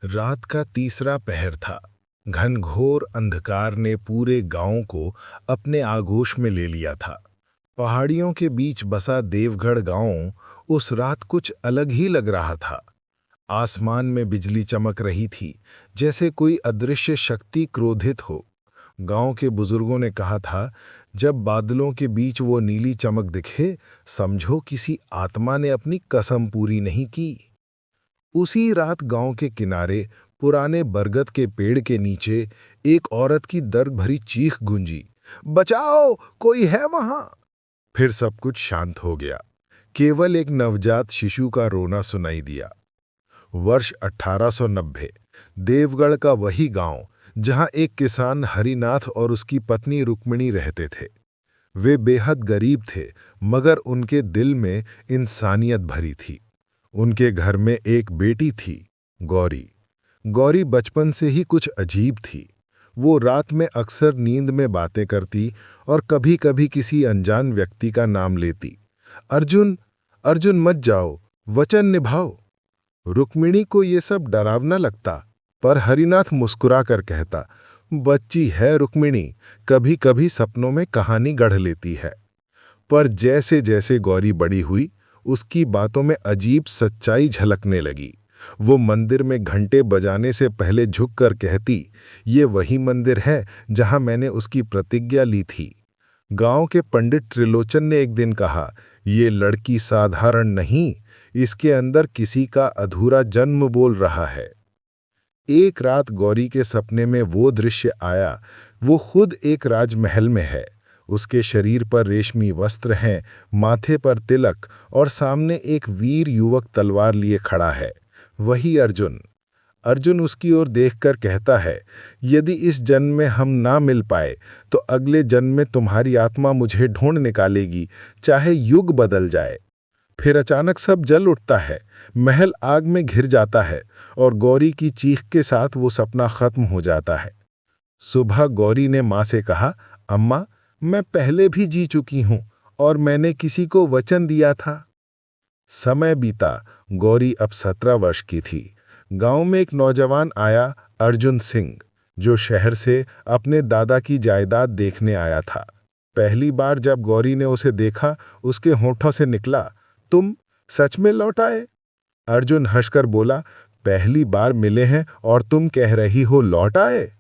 रात का तीसरा पहर था। घनघोर अंधकार ने पूरे गांव को अपने आगोश में ले लिया था। पहाड़ियों के बीच बसा देवगढ़ गांव उस रात कुछ अलग ही लग रहा था। आसमान में बिजली चमक रही थी, जैसे कोई अदृश्य शक्ति क्रोधित हो। गांव के बुजुर्गों ने कहा था, जब बादलों के बीच वो नीली चमक दिखे, समझो किसी आत्मा ने अपनी कसम पूरी नहीं की। उसी रात गांव के किनारे पुराने बरगद के पेड़ के नीचे एक औरत की दर्द भरी चीख गूंजी, बचाओ, कोई है वहां। फिर सब कुछ शांत हो गया। केवल एक नवजात शिशु का रोना सुनाई दिया। वर्ष 1890। देवगढ़ का वही गांव जहां एक किसान हरिनाथ और उसकी पत्नी रुक्मिणी रहते थे। वे बेहद गरीब थे, मगर उनके दिल में इंसानियत भरी थी। उनके घर में एक बेटी थी, गौरी। गौरी बचपन से ही कुछ अजीब थी। वो रात में अक्सर नींद में बातें करती और कभी-कभी किसी अनजान व्यक्ति का नाम लेती। अर्जुन, अर्जुन मत जाओ, वचन निभाओ। रुक्मिणी को ये सब डरावना लगता, पर हरिनाथ मुस्कुरा कर कहता, बच्ची है रुक्मिणी, कभी कभी सपनों में कहानी गढ़ लेती है। पर जैसे जैसे गौरी बड़ी हुई, उसकी बातों में अजीब सच्चाई झलकने लगी। वो मंदिर में घंटे बजाने से पहले झुककर कहती, ये वही मंदिर है जहां मैंने उसकी प्रतिज्ञा ली थी। गांव के पंडित त्रिलोचन ने एक दिन कहा, ये लड़की साधारण नहीं, इसके अंदर किसी का अधूरा जन्म बोल रहा है। एक रात गौरी के सपने में वो दृश्य आया। वो खुद एक राजमहल में है। उसके शरीर पर रेशमी वस्त्र हैं, माथे पर तिलक, और सामने एक वीर युवक तलवार लिए खड़ा है। वही अर्जुन। अर्जुन उसकी ओर देखकर कहता है, यदि इस जन्म में हम ना मिल पाए तो अगले जन्म में तुम्हारी आत्मा मुझे ढूंढ निकालेगी, चाहे युग बदल जाए। फिर अचानक सब जल उठता है, महल आग में घिर जाता है और गौरी की चीख के साथ वो सपना खत्म हो जाता है। सुबह गौरी ने माँ से कहा, अम्मा, मैं पहले भी जी चुकी हूं और मैंने किसी को वचन दिया था। समय बीता। गौरी अब 17 वर्ष की थी। गांव में एक नौजवान आया, अर्जुन सिंह, जो शहर से अपने दादा की जायदाद देखने आया था। पहली बार जब गौरी ने उसे देखा, उसके होठों से निकला, तुम सच में लौट आए? अर्जुन हंसकर बोला, पहली बार मिले हैं और तुम कह रही हो लौट आए?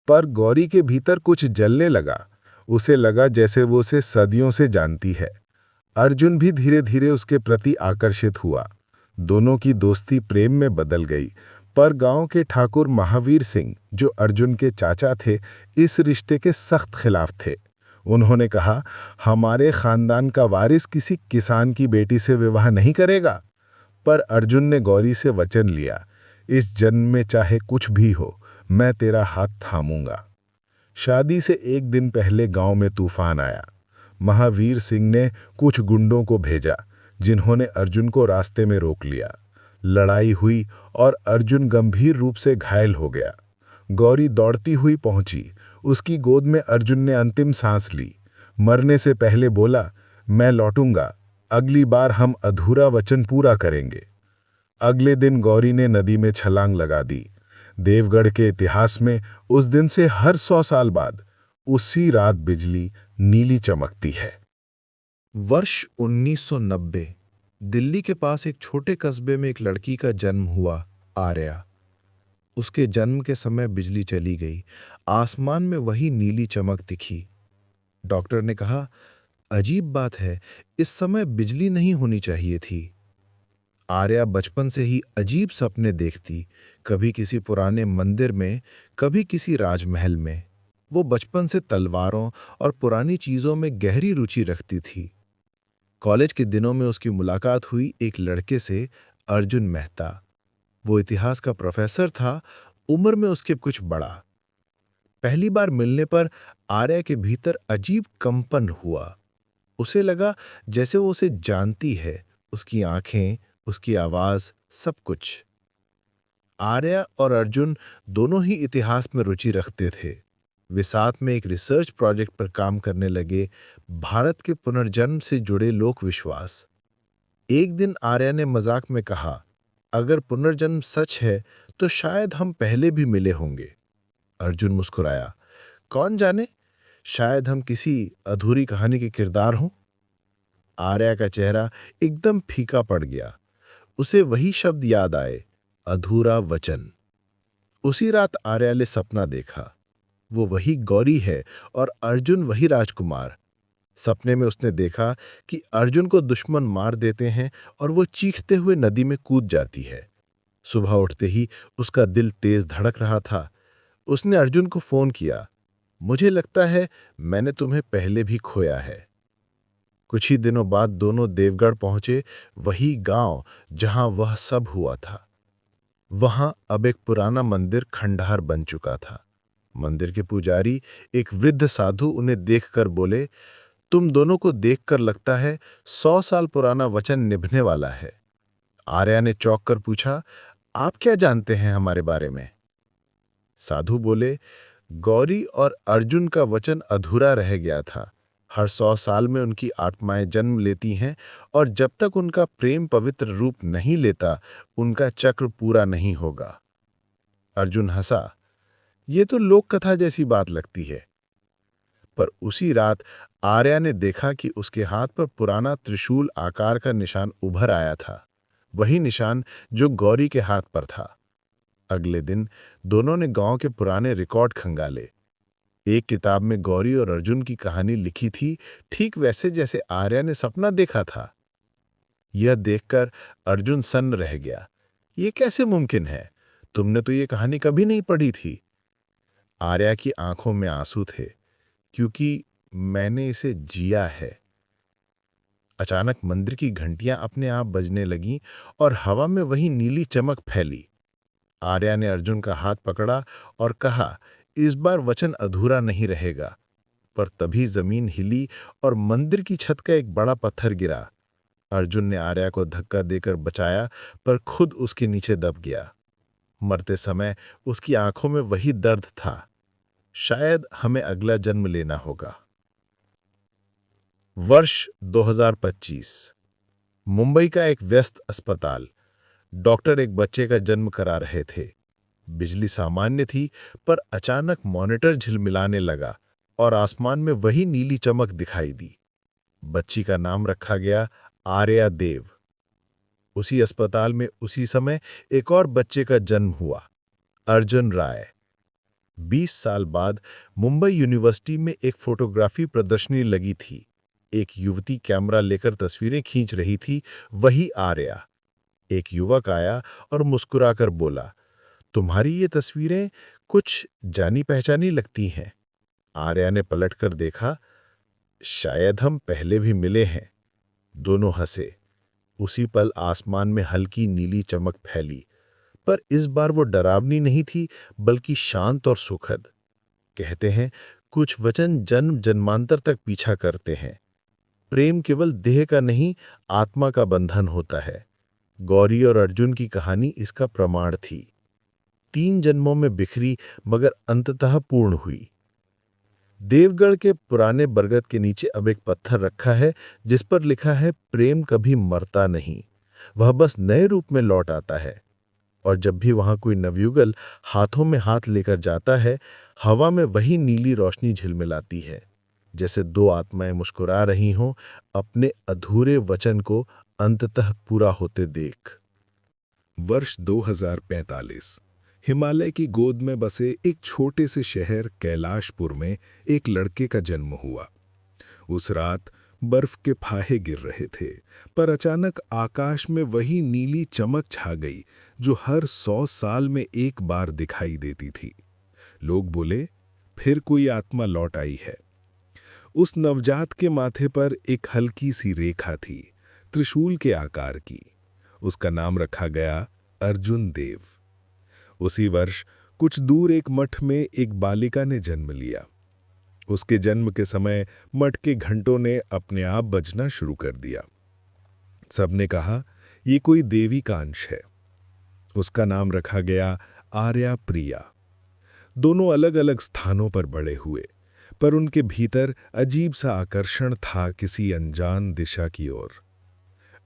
पर गौरी के भीतर कुछ जलने लगा। उसे लगा जैसे वो उसे सदियों से जानती है। अर्जुन भी धीरे धीरे उसके प्रति आकर्षित हुआ। दोनों की दोस्ती प्रेम में बदल गई। पर गांव के ठाकुर महावीर सिंह, जो अर्जुन के चाचा थे, इस रिश्ते के सख्त खिलाफ थे। उन्होंने कहा, हमारे खानदान का वारिस किसी किसान की बेटी से विवाह नहीं करेगा। पर अर्जुन ने गौरी से वचन लिया, इस जन्म में चाहे कुछ भी हो, मैं तेरा हाथ थामूंगा। शादी से एक दिन पहले गांव में तूफान आया। महावीर सिंह ने कुछ गुंडों को भेजा, जिन्होंने अर्जुन को रास्ते में रोक लिया। लड़ाई हुई और अर्जुन गंभीर रूप से घायल हो गया। गौरी दौड़ती हुई पहुंची। उसकी गोद में अर्जुन ने अंतिम सांस ली। मरने से पहले बोला, मैं लौटूंगा, अगली बार हम अधूरा वचन पूरा करेंगे। अगले दिन गौरी ने नदी में छलांग लगा दी। देवगढ़ के इतिहास में उस दिन से हर 100 साल बाद उसी रात बिजली नीली चमकती है। वर्ष 1990। दिल्ली के पास एक छोटे कस्बे में एक लड़की का जन्म हुआ, आर्या। उसके जन्म के समय बिजली चली गई। आसमान में वही नीली चमक दिखी। डॉक्टर ने कहा, अजीब बात है, इस समय बिजली नहीं होनी चाहिए थी। आर्या बचपन से ही अजीब सपने देखती, कभी किसी पुराने मंदिर में, कभी किसी राजमहल में। वो बचपन से तलवारों और पुरानी चीजों में गहरी रुचि रखती थी। कॉलेज के दिनों में उसकी मुलाकात हुई एक लड़के से, अर्जुन मेहता। वो इतिहास का प्रोफेसर था, उम्र में उसके कुछ बड़ा। पहली बार मिलने पर आर्या के भीतर अजीब कंपन हुआ। उसे लगा जैसे वो उसे जानती है, उसकी आंखें, उसकी आवाज, सब कुछ। आर्या और अर्जुन दोनों ही इतिहास में रुचि रखते थे। वे साथ में एक रिसर्च प्रोजेक्ट पर काम करने लगे, भारत के पुनर्जन्म से जुड़े लोक विश्वास। एक दिन आर्या ने मजाक में कहा, अगर पुनर्जन्म सच है तो शायद हम पहले भी मिले होंगे। अर्जुन मुस्कुराया। कौन जाने, शायद हम किसी अधूरी कहानी के किरदार हों। आर्या का चेहरा एकदम फीका पड़ गया। उसे वही शब्द याद आए, अधूरा वचन। उसी रात आर्या ने सपना देखा। वो वही गौरी है और अर्जुन वही राजकुमार। सपने में उसने देखा कि अर्जुन को दुश्मन मार देते हैं और वो चीखते हुए नदी में कूद जाती है। सुबह उठते ही उसका दिल तेज धड़क रहा था। उसने अर्जुन को फोन किया। मुझे लगता है मैंने तुम्हें पहले भी खोया है। कुछ ही दिनों बाद दोनों देवगढ़ पहुंचे, वही गांव जहां वह सब हुआ था। वहां अब एक पुराना मंदिर खंडहर बन चुका था। मंदिर के पुजारी, एक वृद्ध साधु, उन्हें देखकर बोले, तुम दोनों को देखकर लगता है 100 साल पुराना वचन निभने वाला है। आर्या ने चौंक कर पूछा, आप क्या जानते हैं हमारे बारे में? साधु बोले, गौरी और अर्जुन का वचन अधूरा रह गया था। हर 100 साल में उनकी आत्माएं जन्म लेती हैं और जब तक उनका प्रेम पवित्र रूप नहीं लेता, उनका चक्र पूरा नहीं होगा। अर्जुन हंसा। ये तो लोक कथा जैसी बात लगती है। पर उसी रात आर्या ने देखा कि उसके हाथ पर पुराना त्रिशूल आकार का निशान उभर आया था, वही निशान जो गौरी के हाथ पर था। अगले दिन दोनों ने गांव के पुराने रिकॉर्ड खंगाले। एक किताब में गौरी और अर्जुन की कहानी लिखी थी, ठीक वैसे जैसे आर्या ने सपना देखा था। यह देखकर अर्जुन सन्न रह गया। ये कैसे मुमकिन है? तुमने तो ये कहानी कभी नहीं पढ़ी थी। आर्या की आंखों में आंसू थे, क्योंकि मैंने इसे जिया है। अचानक मंदिर की घंटियां अपने आप बजने लगीं और हवा में वही नीली चमक फैली। आर्या ने अर्जुन का हाथ पकड़ा और कहा, इस बार वचन अधूरा नहीं रहेगा। पर तभी जमीन हिली और मंदिर की छत का एक बड़ा पत्थर गिरा। अर्जुन ने आर्या को धक्का देकर बचाया, पर खुद उसके नीचे दब गया। मरते समय उसकी आंखों में वही दर्द था। शायद हमें अगला जन्म लेना होगा। वर्ष 2025। मुंबई का एक व्यस्त अस्पताल। डॉक्टर एक बच्चे का जन्म करा रहे थे। बिजली सामान्य थी, पर अचानक मॉनिटर झिलमिलाने लगा और आसमान में वही नीली चमक दिखाई दी। बच्ची का नाम रखा गया आर्या देव। उसी अस्पताल में उसी समय एक और बच्चे का जन्म हुआ, अर्जुन राय। 20 साल बाद मुंबई यूनिवर्सिटी में एक फोटोग्राफी प्रदर्शनी लगी थी। एक युवती कैमरा लेकर तस्वीरें खींच रही थी, वही आर्या। एक युवक आया और मुस्कुराकर बोला, तुम्हारी ये तस्वीरें कुछ जानी पहचानी लगती हैं। आर्या ने पलटकर देखा। शायद हम पहले भी मिले हैं। दोनों हंसे। उसी पल आसमान में हल्की नीली चमक फैली, पर इस बार वो डरावनी नहीं थी, बल्कि शांत और सुखद। कहते हैं, कुछ वचन जन्म जन्मांतर तक पीछा करते हैं। प्रेम केवल देह का नहीं, आत्मा का बंधन होता है। गौरी और अर्जुन की कहानी इसका प्रमाण थी। 3 जन्मों में बिखरी, मगर अंततः पूर्ण हुई। देवगढ़ के पुराने बरगद के नीचे अब एक पत्थर रखा है, जिस पर लिखा है, प्रेम कभी मरता नहीं, वह बस नए रूप में लौट आता है। और जब भी वहां कोई नवयुगल हाथों में हाथ लेकर जाता है, हवा में वही नीली रोशनी झिलमिलाती है, जैसे 2 आत्माएं मुस्कुरा रही हों, अपने अधूरे वचन को अंततः पूरा होते देख। वर्ष 2045। हिमालय की गोद में बसे एक छोटे से शहर कैलाशपुर में एक लड़के का जन्म हुआ। उस रात बर्फ के फाहे गिर रहे थे, पर अचानक आकाश में वही नीली चमक छा गई जो हर 100 साल में एक बार दिखाई देती थी। लोग बोले, फिर कोई आत्मा लौट आई है। उस नवजात के माथे पर एक हल्की सी रेखा थी, त्रिशूल के आकार की। उसका नाम रखा गया अर्जुन देव। उसी वर्ष कुछ दूर एक मठ में एक बालिका ने जन्म लिया। उसके जन्म के समय मठ के घंटों ने अपने आप बजना शुरू कर दिया। सबने कहा, ये कोई देवी का अंश है। उसका नाम रखा गया आर्या प्रिया। दोनों अलग अलग स्थानों पर बड़े हुए, पर उनके भीतर अजीब सा आकर्षण था किसी अनजान दिशा की ओर।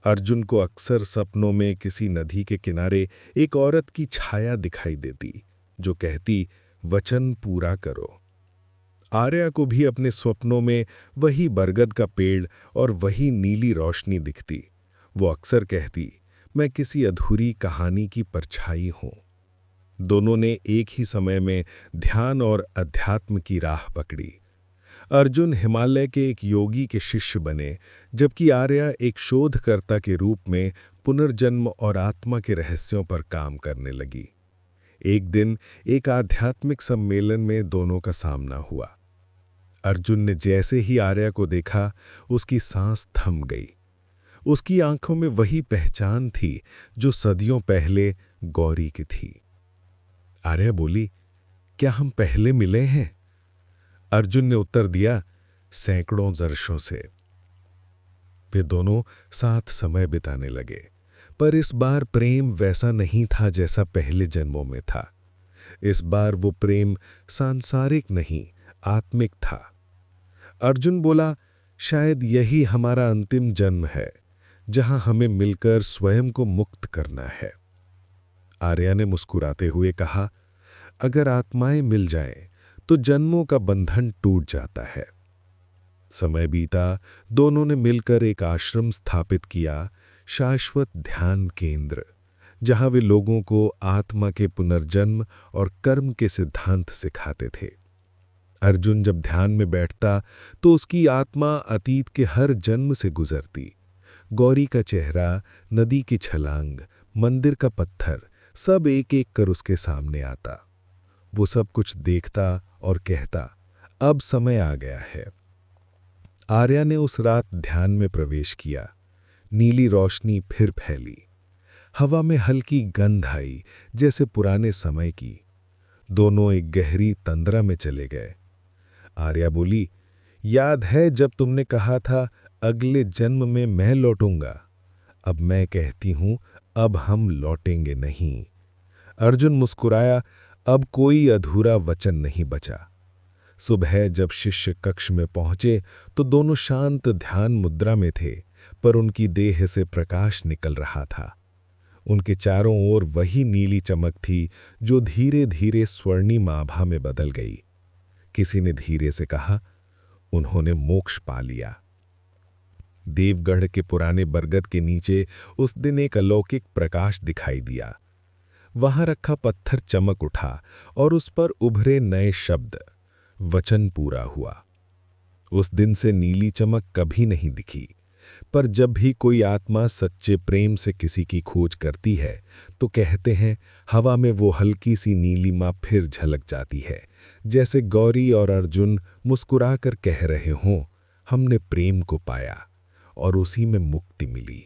अर्जुन को अक्सर सपनों में किसी नदी के किनारे एक औरत की छाया दिखाई देती जो कहती, वचन पूरा करो। आर्या को भी अपने स्वप्नों में वही बरगद का पेड़ और वही नीली रोशनी दिखती। वो अक्सर कहती, मैं किसी अधूरी कहानी की परछाई हूं। दोनों ने एक ही समय में ध्यान और अध्यात्म की राह पकड़ी। अर्जुन हिमालय के एक योगी के शिष्य बने, जबकि आर्या एक शोधकर्ता के रूप में पुनर्जन्म और आत्मा के रहस्यों पर काम करने लगी। एक दिन एक आध्यात्मिक सम्मेलन में दोनों का सामना हुआ। अर्जुन ने जैसे ही आर्या को देखा, उसकी सांस थम गई। उसकी आंखों में वही पहचान थी जो सदियों पहले गौरी की थी। आर्या बोली, क्या हम पहले मिले हैं? अर्जुन ने उत्तर दिया, सैकड़ों वर्षों से। वे दोनों साथ समय बिताने लगे, पर इस बार प्रेम वैसा नहीं था जैसा पहले जन्मों में था। इस बार वो प्रेम सांसारिक नहीं, आत्मिक था। अर्जुन बोला, शायद यही हमारा अंतिम जन्म है, जहां हमें मिलकर स्वयं को मुक्त करना है। आर्या ने मुस्कुराते हुए कहा, अगर आत्माएं मिल जाएं, तो जन्मों का बंधन टूट जाता है। समय बीता, दोनों ने मिलकर एक आश्रम स्थापित किया, शाश्वत ध्यान केंद्र, जहां वे लोगों को आत्मा के पुनर्जन्म और कर्म के सिद्धांत सिखाते थे। अर्जुन जब ध्यान में बैठता तो उसकी आत्मा अतीत के हर जन्म से गुजरती। गौरी का चेहरा, नदी की छलांग, मंदिर का पत्थर, सब एक एक कर उसके सामने आता। वो सब कुछ देखता और कहता, अब समय आ गया है। आर्या ने उस रात ध्यान में प्रवेश किया। नीली रोशनी फिर फैली। हवा में हल्की गंध आई, जैसे पुराने समय की। दोनों एक गहरी तंद्रा में चले गए। आर्या बोली, याद है जब तुमने कहा था अगले जन्म में मैं लौटूंगा? अब मैं कहती हूं, अब हम लौटेंगे नहीं। अर्जुन मुस्कुराया, अब कोई अधूरा वचन नहीं बचा। सुबह जब शिष्य कक्ष में पहुंचे तो दोनों शांत ध्यान मुद्रा में थे, पर उनकी देह से प्रकाश निकल रहा था। उनके चारों ओर वही नीली चमक थी जो धीरे धीरे स्वर्णिम आभा में बदल गई। किसी ने धीरे से कहा, उन्होंने मोक्ष पा लिया। देवगढ़ के पुराने बरगद के नीचे उस दिन एक अलौकिक प्रकाश दिखाई दिया। वहां रखा पत्थर चमक उठा और उस पर उभरे नए शब्द, वचन पूरा हुआ। उस दिन से नीली चमक कभी नहीं दिखी, पर जब भी कोई आत्मा सच्चे प्रेम से किसी की खोज करती है तो कहते हैं, हवा में वो हल्की सी नीलिमा फिर झलक जाती है, जैसे गौरी और अर्जुन मुस्कुराकर कह रहे हों, हमने प्रेम को पाया और उसी में मुक्ति मिली।